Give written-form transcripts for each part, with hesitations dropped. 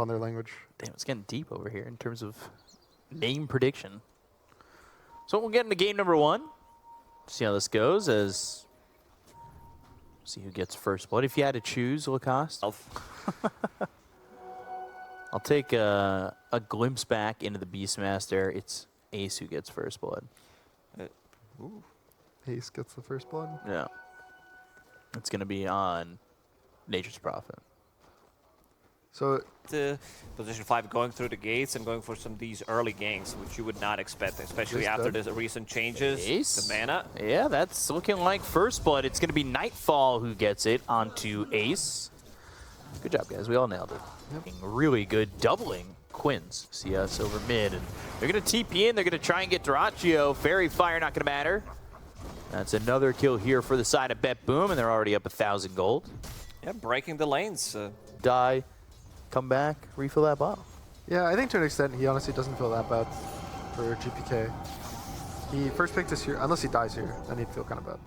on their language. Damn, it's getting deep over here in terms of name prediction. So we'll get into game number 1. See how this goes as... See who gets first blood. If you had to choose, Lacoste. I'll take a glimpse back into the Beastmaster. It's Ace who gets first blood. Ooh. Ace gets the first blood. Yeah. It's going to be on Nature's Prophet. So position 5 going through the gates and going for some of these early ganks, which you would not expect, especially after the recent changes Ace? to mana. Yeah, that's looking like first blood. It's going to be Nightfall who gets it onto Ace. Good job, guys. We all nailed it. Yep. Really good doubling Quinn's CS over mid. And they're going to TP in. They're going to try and get Dyrachyo. Fairy Fire not going to matter. That's another kill here for the side of Bet Boom, and they're already up 1,000 gold. Yeah, breaking the lanes. Die, come back, refill that bottle. yeah, I think to an extent he honestly doesn't feel that bad for GPK. He first picked us here, unless he dies here, then he'd feel kind of bad.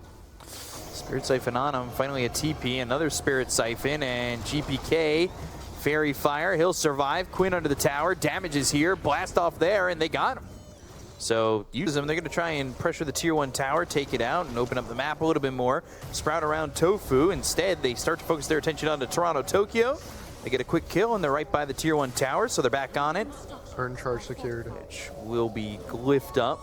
Spirit Siphon on him, finally a TP, another Spirit Siphon, and GPK, Fairy Fire, he'll survive. Quinn under the tower, damages here, blast off there, and they got him. So use them, they're going to try and pressure the tier 1 tower, take it out, and open up the map a little bit more. Sprout around Tofu. Instead, they start to focus their attention onto Toronto Tokyo. They get a quick kill, and they're right by the tier 1 tower, so they're back on it. Burn charge secured. Which will be glyphed up.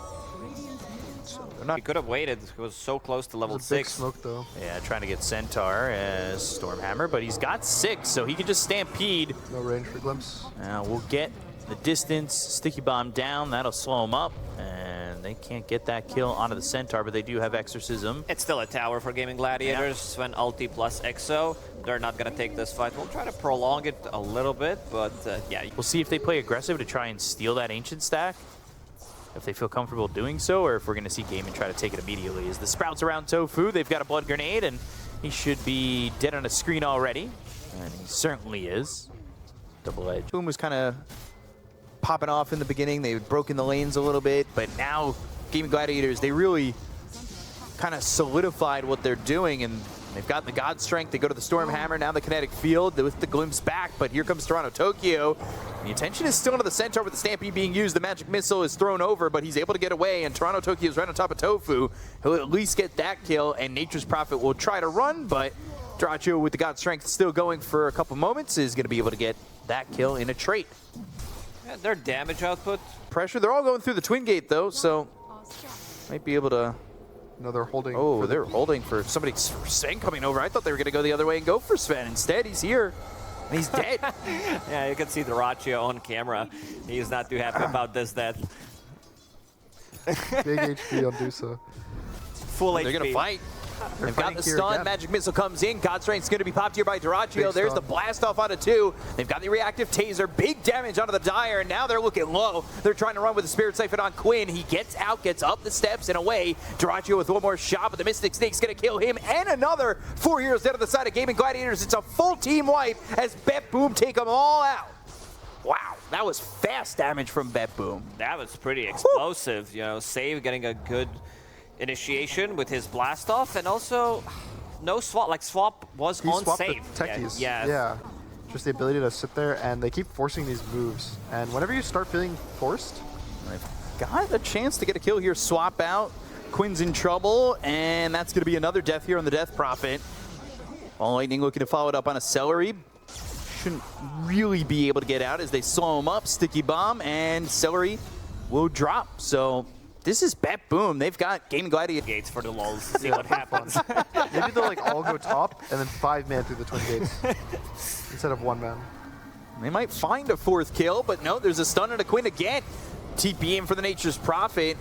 So they're not. He could have waited. He was so close to level 6. Big smoke though. Yeah, trying to get Centaur as Stormhammer, but he's got 6, so he can just stampede. No range for glimpse. We'll get the distance, Sticky Bomb down, that'll slow him up, and they can't get that kill onto the Centaur, but they do have Exorcism. It's still a tower for Gaming Gladiators. When ulti plus Exo, they're not going to take this fight. We'll try to prolong it a little bit, but yeah. We'll see if they play aggressive to try and steal that Ancient stack, if they feel comfortable doing so, or if we're going to see Gaming try to take it immediately. As the Sprouts around Tofu, they've got a Blood Grenade, and he should be dead on a screen already, and he certainly is. Double Edge. Boom was kind of popping off in the beginning. They had broken the lanes a little bit, but now Gaming Gladiators, they really kind of solidified what they're doing, and they've got the God Strength. They go to the Stormhammer, now the Kinetic Field with the glimpse back, but here comes Toronto Tokyo. The attention is still to the Centaur with the Stampede being used. The Magic Missile is thrown over, but he's able to get away, and Toronto Tokyo is right on top of Tofu. He'll at least get that kill, and Nature's Prophet will try to run, but Dyrachyo with the God Strength still going for a couple moments is going to be able to get that kill in a trait. Yeah, their damage output. Pressure. They're all going through the Twin Gate, though, so might be able to... No, they're holding. Oh, they're holding for somebody. Sven coming over. I thought they were going to go the other way and go for Sven. Instead, he's here, and he's dead. Yeah, you can see Dyrachyo on camera. He's not too happy about this death. Big HP on Dusa. Full HP. They're going to fight. They've got the stun, Magic Missile comes in, God Strength's going to be popped here by Dyrachyo. There's the blast off onto 2. They've got the reactive taser, big damage onto the Dire, and now they're looking low. They're trying to run with the Spirit Siphon on Quinn. He gets out, gets up the steps and away. Dyrachyo with one more shot, but the Mystic Snake's going to kill him, and another 4 heroes dead on the side of Gaming Gladiators. It's a full team wipe as Bet Boom take them all out. Wow, that was fast damage from Bet Boom. That was pretty explosive. You know, Save getting a good initiation with his blast off, and also no swap. Like swap was on Save. Yeah. Just the ability to sit there, and they keep forcing these moves. And whenever you start feeling forced, they've got a chance to get a kill here. Swap out. Quinn's in trouble, and that's going to be another death here on the Death Prophet. All Lightning looking to follow it up on a Celery. Shouldn't really be able to get out as they slow him up. Sticky Bomb, and Celery will drop. So this is Bet Boom. They've got Gaming Gladiator gates for the lulz to see what happens. maybe they'll like all go top and then 5 man through the Twin Gates instead of 1 man. They might find a 4th kill, but no, there's a stun and a Quinn again. TP in for the Nature's Prophet.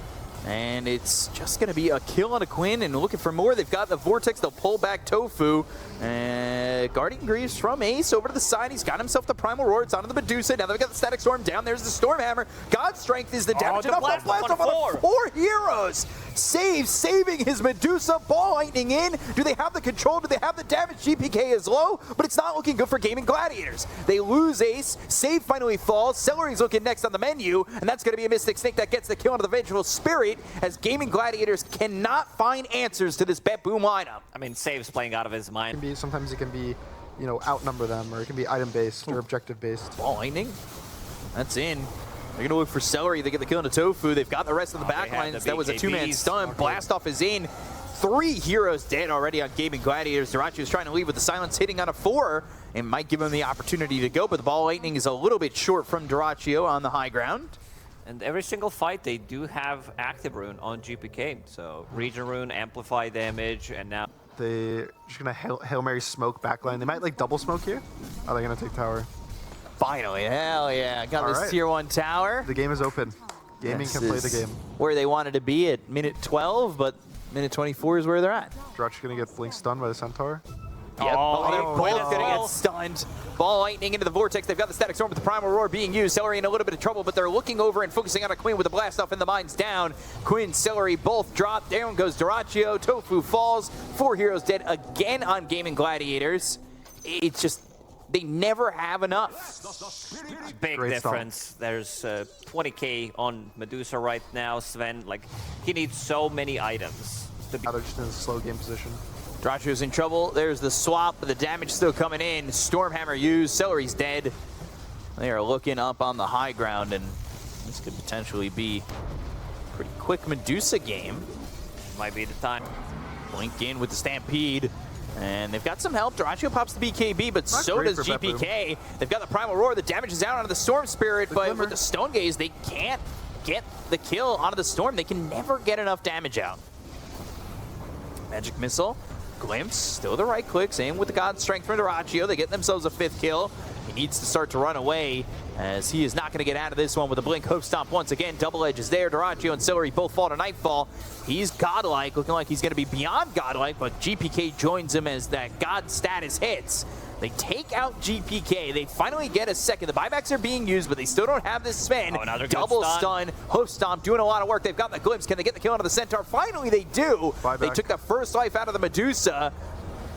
And it's just going to be a kill on a Quinn, and looking for more. They've got the Vortex. They'll pull back Tofu. Guardian Greaves from Ace over to the side. He's got himself the Primal Roar. It's onto the Medusa. Now they've got the Static Storm down. There's the Stormhammer. God Strength is the damage. The blast on 4 heroes. Saving his Medusa. Ball Lightning in. Do they have the control? Do they have the damage? GPK is low, but it's not looking good for Gaming Gladiators. They lose Ace. Save finally falls. Celery's looking next on the menu, and that's going to be a Mystic Snake that gets the kill onto the Vengeful Spirit, as Gaming Gladiators cannot find answers to this Bet Boom lineup. I mean, Save's playing out of his mind. Sometimes it can be you know, outnumber them, or it can be item-based or objective-based. Ball Lightning. That's in. They're going to look for Celery. They get the kill into Tofu. They've got the rest of the backlines. That was a two-man stun. Blast off is in. 3 heroes dead already on Gaming Gladiators. Dyrachyo is trying to leave with the silence hitting on a 4 and might give him the opportunity to go, but the Ball Lightning is a little bit short from Dyrachyo on the high ground. And every single fight, they do have Active Rune on GPK. So Region Rune, amplify damage, and now... They're just going to Hail Mary smoke backline. They might like double smoke here. Are they going to take tower? Finally, hell yeah. Got All this right. tier 1 tower. The game is open. Gaming This can play the is game. where they wanted to be at minute 12, but minute 24 is where they're at. Dyrachyo's going to get blink stunned by the Centaur. Yep. Oh, They're both no. gonna get stunned. Ball Lightning into the Vortex. They've got the Static Storm with the Primal Roar being used. Celery in a little bit of trouble, but they're looking over and focusing on a Quinn with the blast off and the mines down. Quinn, Celery both drop. Down goes Dyrachyo. Tofu falls. 4 heroes dead again on Gaming Gladiators. It's just, they never have enough. Big Great difference. There's 20k on Medusa right now. Sven, like, he needs so many items to be... Now they're just in a slow game position. Dyrachyo's in trouble. There's the swap, but the damage still coming in. Stormhammer used. Celery's dead. They are looking up on the high ground, and this could potentially be a pretty quick Medusa game. Might be the time. Blink in with the Stampede, and they've got some help. Dyrachyo pops the BKB, but Not so great does for Beppu. GPK. They've got the Primal Roar. The damage is out onto the Storm Spirit, but Glimmer. with the Stone Gaze, they can't get the kill onto the Storm. They can never get enough damage out. Magic Missile. Glimpse, still the right click, same with the God Strength from Dyrachyo. They get themselves a 5th kill. He needs to start to run away, as he is not going to get out of this one with a Blink Hoof Stomp once again. Double Edge is there. Dyrachyo and Celery both fall to Nightfall. He's godlike, looking like he's going to be beyond godlike, but GPK joins him as that God status hits. They take out GPK. They finally get a second. The buybacks are being used, but they still don't have this Sven. Oh, another good double stun. Hoof Stomp, doing a lot of work. They've got the Glimpse. Can they get the kill onto the Centaur? Finally, they do. Buyback. They took the first life out of the Medusa,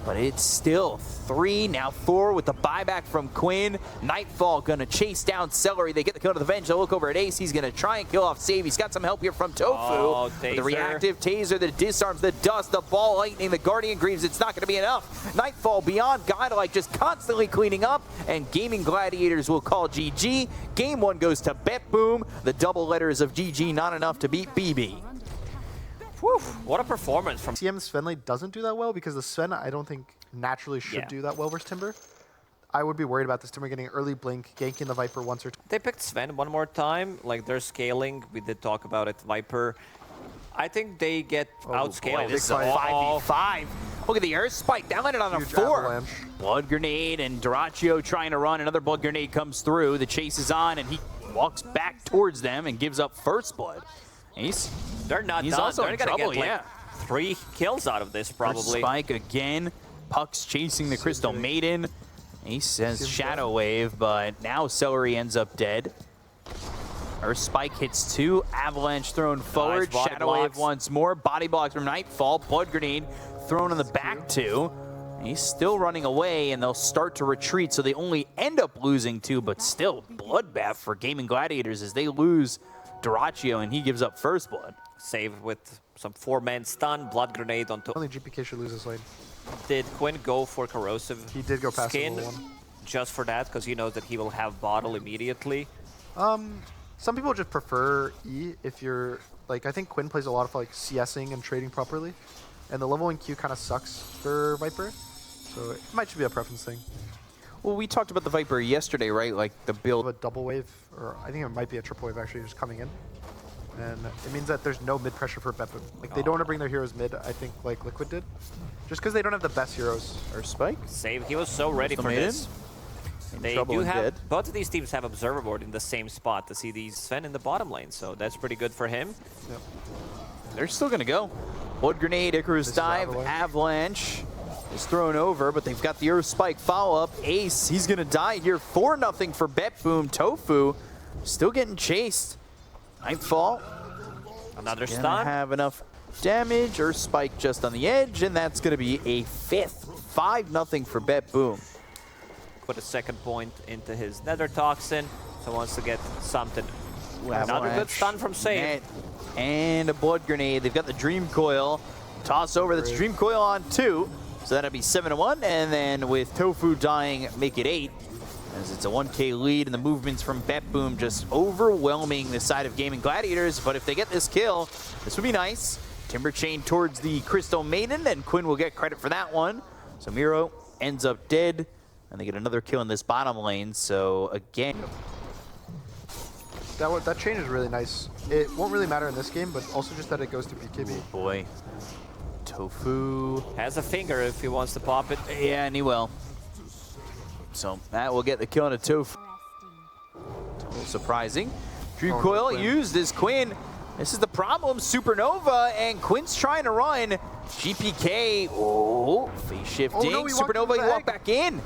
but it's still 3, now 4 with the buyback from Quinn. Nightfall gonna chase down Celery. They get the kill to the Venge. They'll look over at Ace. He's gonna try and kill off Save. He's got some help here from Tofu. Oh, With the taser. reactive taser that disarms the dust, the Ball Lightning, the Guardian Greaves. It's not gonna be enough. Nightfall beyond godlike, just constantly cleaning up, and Gaming Gladiators will call GG. Game 1 goes to Bet Boom. The double letters of GG not enough to beat BB. Whew, what a performance from... TM Svenley doesn't do that well because the Sven, I don't think, naturally should Yeah. do that well versus Timber. I would be worried about this Timber getting early blink, ganking the Viper once or twice. They picked Sven one more time. Like, they're scaling. We did talk about it. Viper. I think they get outscaled. boy, This is big a fight. 5v5. Look at the Earth Spike. Down landed on a Huge 4. avalanche. Blood Grenade and Dyrachyo trying to run. Another Blood Grenade comes through. The chase is on, and he walks back towards them and gives up first blood. He's They're not done. also They're in gonna trouble, get, like, yeah. 3 kills out of this, Earth probably. Spike again. Puck's chasing the Crystal Maiden. Ace has Shadow Wave, but now Celery ends up dead. Earth Spike hits 2. Avalanche thrown forward. body Shadow Wave blocks. once more. Body blocks from Nightfall. Blood Grenade thrown in the back 2. He's still running away, and they'll start to retreat, so they only end up losing 2, but still bloodbath for Gaming Gladiators as they lose Dyrachyo, and he gives up first blood. Save with some 4-man stun. Blood Grenade on top. Only GPK should lose this lane. Did Quinn go for Corrosive He did go past Skin level 1. just for that? Because he knows that he will have Bottle immediately. Some people just prefer E if you're, like, I think Quinn plays a lot of, like, CSing and trading properly. And the leveling Q kind of sucks for Viper. So it might just be a preference thing. Well, we talked about the Viper yesterday, right? Like the build. A double wave, or I think it might be a triple wave actually just coming in. And it means that there's no mid pressure for Beppu. Like, they don't want to bring their heroes mid, I think, like Liquid did. Just because they don't have the best heroes. Earth Spike. Save. He was so ready Crystal for Maiden. this. They trouble do and have, dead. both of these teams have Observer Board in the same spot to see these Sven in the bottom lane, so that's pretty good for him. Yep. They're still going to go. Blood Grenade, Icarus This is Dive, Avalanche is thrown over, but they've got the Earth Spike follow-up. Ace, he's going to die here. 4-0 for Bet Boom. Tofu still getting chased. Nightfall. Another Gonna stun. have enough damage. Earth Spike just on the edge, and that's going to be a 5th. 5-0 for Bet Boom. Put a second point into his Nether Toxin, so wants to get something. Another good Avalanche, stun from Save. net, and a Blood Grenade. They've got the Dream Coil. Toss over. That's Great. Dream Coil on 2. So that'll be 7-1, and then with Tofu dying, make it 8. As it's a 1K lead, and the movements from BetBoom just overwhelming the side of Gaming Gladiators. But if they get this kill, this would be nice. Timber Chain towards the Crystal Maiden, and Quinn will get credit for that one. So Miro ends up dead, and they get another kill in this bottom lane. So again, That change is really nice. It won't really matter in this game, but also just that it goes to BKB. boy, Tofu. Has a finger if he wants to pop it. Yeah, and he will. So that will get the kill on a Tofu. Total surprising. Dream Oh, no, Coil Quinn. used as Quinn. This is the problem. Supernova, and Quinn's trying to run. GPK, oh, face shifting. Oh, no, he walked Supernova, into he the walked egg. back in.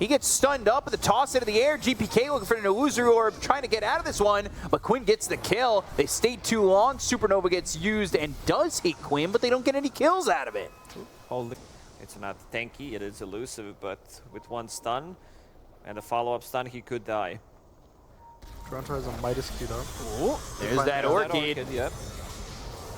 He gets stunned up with the toss into the air. GPK looking for an illusory orb, trying to get out of this one, but Quinn gets the kill. They stayed too long. Supernova gets used and does hit Quinn, but they don't get any kills out of it. Holy. It's not tanky, it is elusive, but with one stun and a follow-up stun, he could die. Toronto has a Midas queued up. There's Find that out. Orchid. Yep.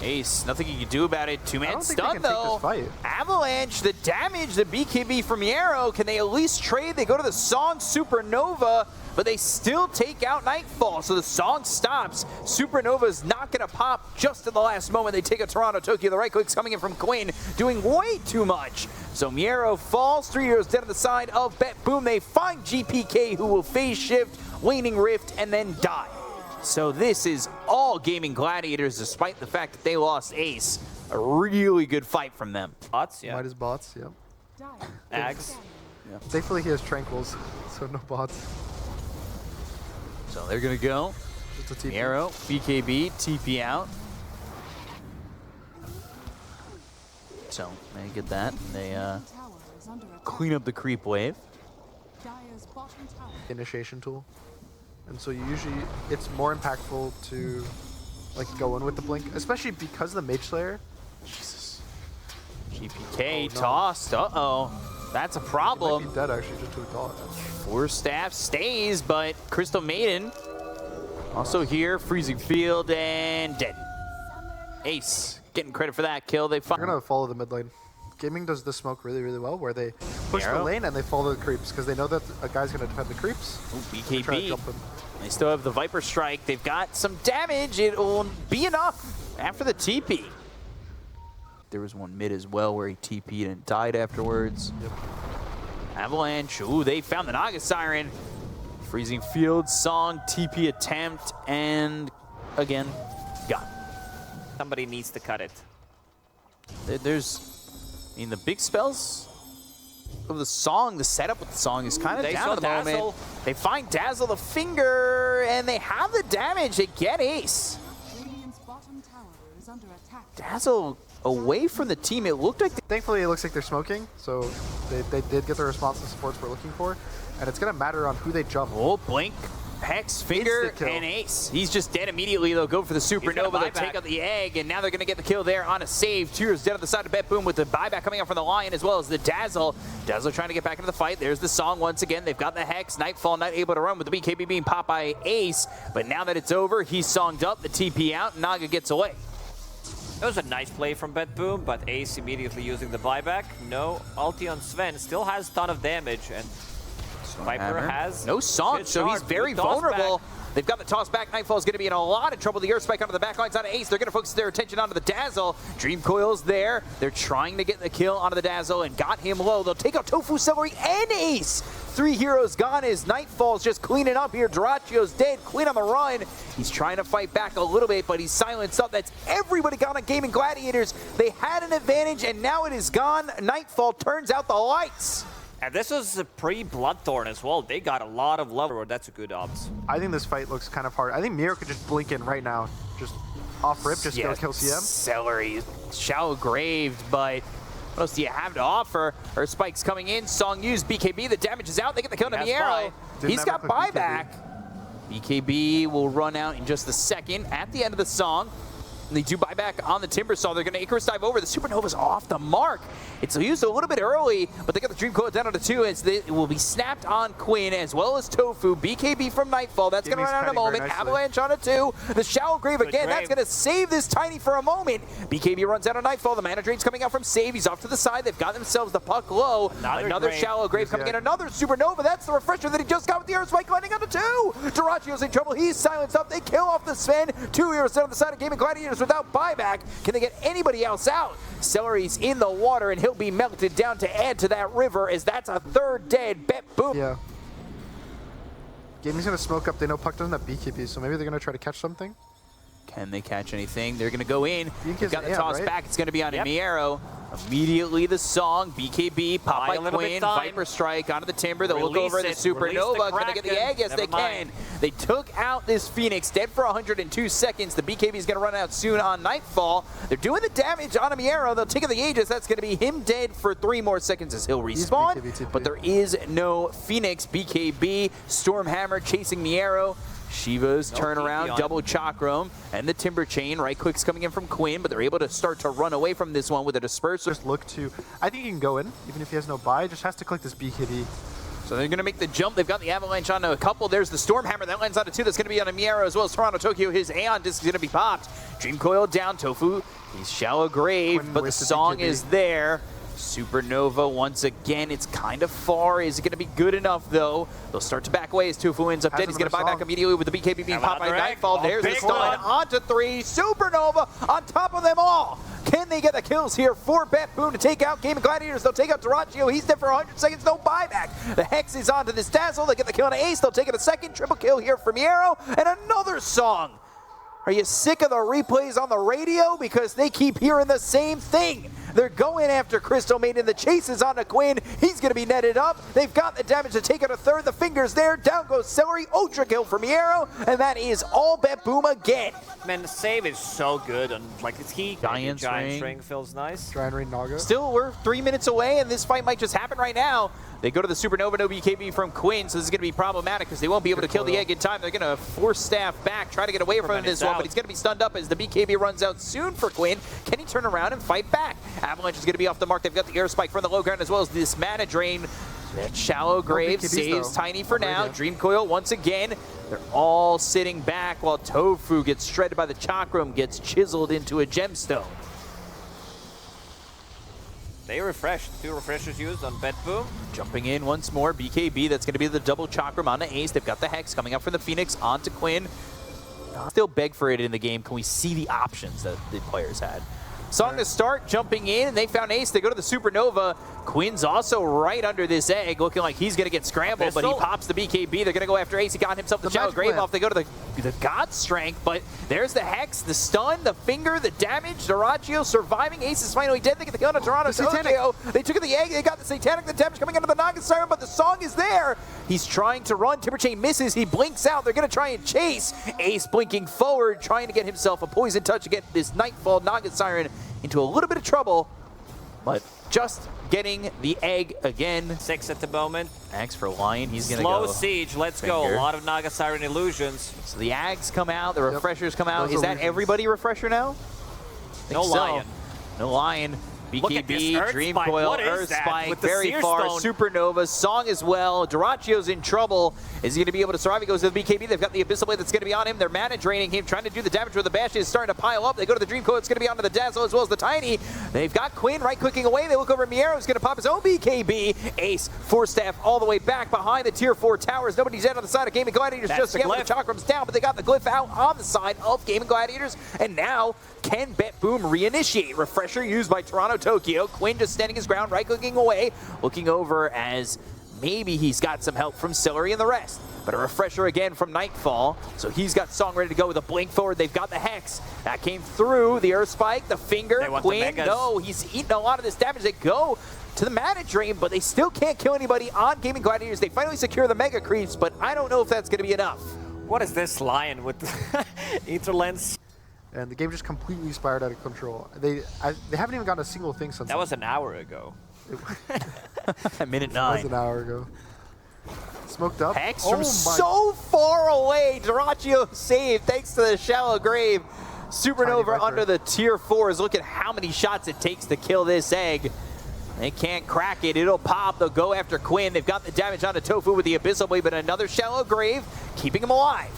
Ace, nothing you can do about it. I Two-man don't think they stun can take though. this fight. Avalanche, the damage, the BKB from Yarrow. Can they at least trade? They go to the Song Supernova, but they still take out Nightfall. So the Song stops. Supernova's not gonna pop just at the last moment. They take a Toronto Tokyo. The right click's coming in from Quinn, doing way too much. So Miero falls, 3 heroes dead on the side of BetBoom. They find GPK, who will phase shift, Waning Rift, and then die. So this is all Gaming Gladiators, despite the fact that they lost Ace. A really good fight from them. Bots, yeah. Midas bots, yep. Ags. Thankfully he has tranquils, so no bots. So they're gonna go. Just a TP. Miero, BKB, TP out. So they get that. They clean up the creep wave. Initiation tool. And so you usually, it's more impactful to like go in with the blink, especially because of the Mage Slayer. Jesus. GPK Oh, no. tossed. Uh-oh. That's a He might problem. be dead actually, just to a dot. Force Staff stays, but Crystal Maiden also here. Freezing Field and dead. Ace getting credit for that kill. They We're gonna follow the mid lane. Gaming does this smoke really, really well, where they push the Arrow. lane and they follow the creeps, because they know that a guy's gonna defend the creeps. They try to BKB. jump him. They still have the Viper Strike. They've got some damage. It will be enough after the TP. There was one mid as well where he TP'd and died afterwards. Yep. Avalanche. Ooh, they found the Naga Siren. Freezing Field, Song, TP attempt, and again, gone. Somebody needs to cut it. I mean, the big spells of the Song, the setup with the Song is kind of They down saw at the moment. Dazzle. They find Dazzle the finger, and they have the damage. They get Ace. Dazzle away from the team. It looked like Thankfully, it looks like they're smoking, so they did get the response and supports we're looking for. And it's gonna matter on who they jump. oh, blink, Hex, finger, Instant kill. and Ace. He's just dead immediately. They'll go for the Supernova. They'll buyback. take out the egg, and now they're going to get the kill there on a save. Tears dead on the side of BetBoom with the buyback coming out from the Lion as well as the Dazzle. Dazzle trying to get back into the fight. There's the Song once again. They've got the Hex. Nightfall not able to run with the BKB being popped by Ace. But now that it's over, he's songed up. The TP out. Naga gets away. That was a nice play from BetBoom, but Ace immediately using the buyback. No ulti on Sven. Still has a ton of damage, and Viper Hammer. has No Song, good so he's charge. very Good toss vulnerable. back. They've got the toss back. Nightfall's going to be in a lot of trouble. The Earth Spike onto the back lines on Ace. They're going to focus their attention onto the Dazzle. Dream Coil's there. They're trying to get the kill onto the Dazzle and got him low. They'll take out Tofu, Celery, and Ace. 3 heroes gone as Nightfall's just cleaning up here. Duracchio's dead, clean on the run. He's trying to fight back a little bit, but he's silenced up. That's everybody gone on Gaming Gladiators. They had an advantage, and now it is gone. Nightfall turns out the lights. And this was a pre-Bloodthorn as well. They got a lot of love. That's a good odds. I think this fight looks kind of hard. I think Miro could just blink in right now, just off rip, just go kill CM. Celery, shallow graved, but what else do you have to offer? Earth Spike's coming in. Song used BKB. The damage is out. They get the kill on He has Miero. buy. Didn't He's have got a quick buyback. BKB will run out in just a second at the end of the song. And they do buy back on the Timbersaw. They're going to Icarus dive over. The Supernova's off the mark. It's used a little bit early, but they got the Dream Coil down to 2 as it will be snapped on Quinn as well as Tofu. BKB from Nightfall. That's going to run out in a moment. Avalanche on a 2. The Shallow Grave again. That's going to save this Tiny for a moment. BKB runs out on Nightfall. The Mana Drain's coming out from Save. He's off to the side. They've got themselves the puck low. Another Shallow Grave coming in. Another Supernova. That's the refresher that he just got with the Earth Spike landing on the 2. Duracchio's in trouble. He's silenced up. They kill off the Sven. 2 heroes down the side of Gaming Gladiators without buyback. Can they get anybody else out? Celery's in the water, and he'll be melted down to add to that river, as that's a third dead Bet Boom. Yeah. Gaming's going to smoke up. They know Puck doesn't have BKB, so maybe they're going to try to catch something. Can they catch anything? They're going to go in. They've got the AM, toss right? back. It's going to be on Miero. Immediately the song, BKB, pop by Quinn, Viper Strike onto the Timber. They'll look over the Supernova. Can they get the egg? Yes, they can. They took out this Phoenix, dead for 102 seconds. The BKB is going to run out soon on Nightfall. They're doing the damage on Miero. They'll take out the Aegis. That's going to be him dead for 3 more seconds as he'll respawn. But there is no Phoenix. BKB, Stormhammer chasing Miero. Shiva's turnaround, double Chakram, and the Timber Chain. Right click's coming in from Quinn, but they're able to start to run away from this one with a Disperser. Just look to, I think he can go in, even if he has no buy, just has to click this BKB. So they're going to make the jump. They've got the Avalanche onto a couple. There's the Stormhammer. That lands onto 2. That's going to be on a Miero as well as Toronto Tokyo. His Aeon Disc is going to be popped. Dream Coil down. Tofu, he's Shallow Grave, Quinn but the song is there. Supernova once again. It's kind of far. Is it going to be good enough, though? They'll start to back away as Tofu ends up dead. He's going to buy back immediately with the BKB being popped by Nightfall. There's the stun onto 3. Supernova on top of them all. Can they get the kills here for Bet Boom to take out Gaming Gladiators? They'll take out Duracchio. He's dead for 100 seconds. No buyback. The Hex is onto this Dazzle. They get the kill on Ace. They'll take it a second. Triple kill here from Miero. And another song. Are you sick of the replays on the radio? Because they keep hearing the same thing. They're going after Crystal Maiden. The chase is on to Quinn. He's going to be netted up. They've got the damage to take out a 3rd. The finger's there. Down goes Celery. Ultra kill from Miero. And that is all Bet Boom again. Man, the save is so good. And like, it's key. Giant Ring feels nice. Giant Ring Naga. Still, we're 3 minutes away, and this fight might just happen right now. They go to the Supernova, no BKB from Quinn, so this is going to be problematic because they won't be able to kill the egg in time. They're going to force Staff back, try to get away from this one, but he's going to be stunned up as the BKB runs out soon for Quinn. Can he turn around and fight back? Avalanche is going to be off the mark. They've got the Air Spike from the low ground as well as this Mana Drain. That Shallow Grave saves Tiny for now. Dream Coil once again. They're all sitting back while Tofu gets shredded by the Chakram, gets chiseled into a gemstone. They refreshed. 2 refreshers used on Bet Boom. Jumping in once more, BKB. That's going to be the double Chakram on the Ace. They've got the Hex coming up from the Phoenix onto Quinn. Still beg for it in the game. Can we see the options that the players had? Song to start, jumping in, and they found Ace. They go to the Supernova. Quinn's also right under this egg, looking like he's going to get scrambled, but he pops the BKB. They're going to go after Ace. He got himself the Shallow Grave off. They go to the God Strength, but there's the Hex, the stun, the finger, the damage. Duracchio surviving. Ace is finally dead. They get the kill on Toronto Tokyo. They took the egg. They got the Satanic, the damage coming into the Naga Siren, but the song is there. He's trying to run. Timber Chain misses. He blinks out. They're going to try and chase. Ace blinking forward, trying to get himself a Poison Touch to get this Nightfall Naga Siren into a little bit of trouble, but just getting the egg again. 6 at the moment. Axe for Lion, he's going to go. Slow siege, let's go. A lot of Naga Siren illusions. So the Ags come out, the refreshers come out. Is that everybody refresher now? No Lion. No Lion. BKB, Dream Spike. Coil, Earth Spike, very far. Supernova, Song as well. Duracchio's in trouble. Is he going to be able to survive? He goes to the BKB. They've got the Abyssal Blade that's going to be on him. They're mana draining him, trying to do the damage where the Bash is starting to pile up. They go to the Dream Coil. It's going to be onto the Dazzle as well as the Tiny. They've got Quinn right-clicking away. They look over Miero. He's going to pop his own BKB. Ace, Force Staff all the way back behind the Tier 4 towers. Nobody's dead on the side of Gaming Gladiators just yet with the Chakram's down, but they got the Glyph out on the side of Gaming Gladiators. And now, can Bet Boom reinitiate? Refresher used by Toronto Tokyo. Quinn just standing his ground, right-clicking away, looking over as maybe he's got some help from Celery and the rest. But a refresher again from Nightfall, so he's got Song ready to go with a blink forward. They've got the Hex. That came through, the Earth Spike, the finger, Quinn, no, he's eating a lot of this damage. They go to the Mana Drain, but they still can't kill anybody on Gaming Gladiators. They finally secure the Mega Creeps, but I don't know if that's going to be enough. What is this Lion with Ether Lens? And the game just completely spiraled out of control. They haven't even gotten a single thing since. That was an hour ago. Minute 9. That was an hour ago. Smoked up. Hex from so far away. Duracchio saved thanks to the Shallow Grave. Supernova Viper. under the tier 4s. Look at how many shots it takes to kill this egg. They can't crack it. It'll pop. They'll go after Quinn. They've got the damage onto Tofu with the Abyssal Blade, but another Shallow Grave keeping him alive.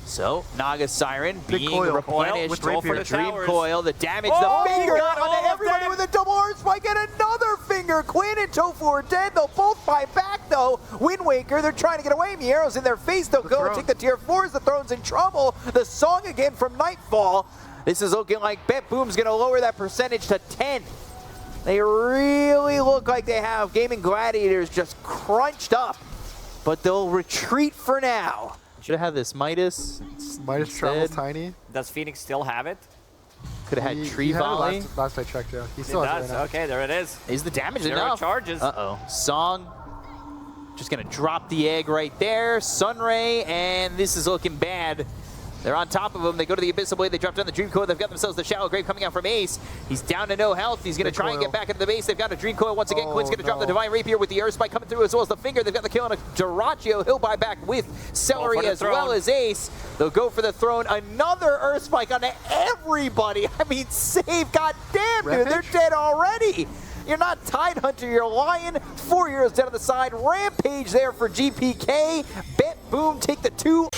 So, Naga Siren Big being coil. replenished. With Roll for rapier. the Dream towers. Coil, the damage, Oh, the finger got all onto of everybody them. with a double Earth Spike and another finger. Quinn and Tofu are dead. They'll both fight back, though. Wind Waker, they're trying to get away. Miero's in their face. They'll go and throne. take the tier 4s. The Throne's in trouble. The song again from Nightfall. This is looking like Bet Boom's going to lower that percentage to 10. They really look like they have Gaming Gladiators just crunched up, but they'll retreat for now. Should have had this Midas. Midas travels instead. tiny. Does Phoenix still have it? Could have had He Tree had it Volley. last I checked, yeah. He It still has does. it right Okay, there it is. Is the damage 0 enough? charges. Uh-oh. Song just going to drop the egg right there. Sunray, and this is looking bad. They're on top of him. They go to the Abyssal Blade. They drop down the Dream Coil. They've got themselves the Shallow Grave coming out from Ace. He's down to no health. He's going to Big try and coil. get back into the base. They've got a Dream Coil once again. Oh, Quinn's going to drop the no. Divine Rapier with the Earth Spike coming through as well as the Finger. They've got the kill on a Jirachi. He'll buy back with Celery the as well throne. as Ace. They'll go for the Throne. Another Earth Spike onto everybody. I mean, save. God damn, dude. They're Rampage? dead already. You're not Tide Hunter, you're Lion. 4 years dead on the side. Rampage there for GPK. Bet Boom take the 2.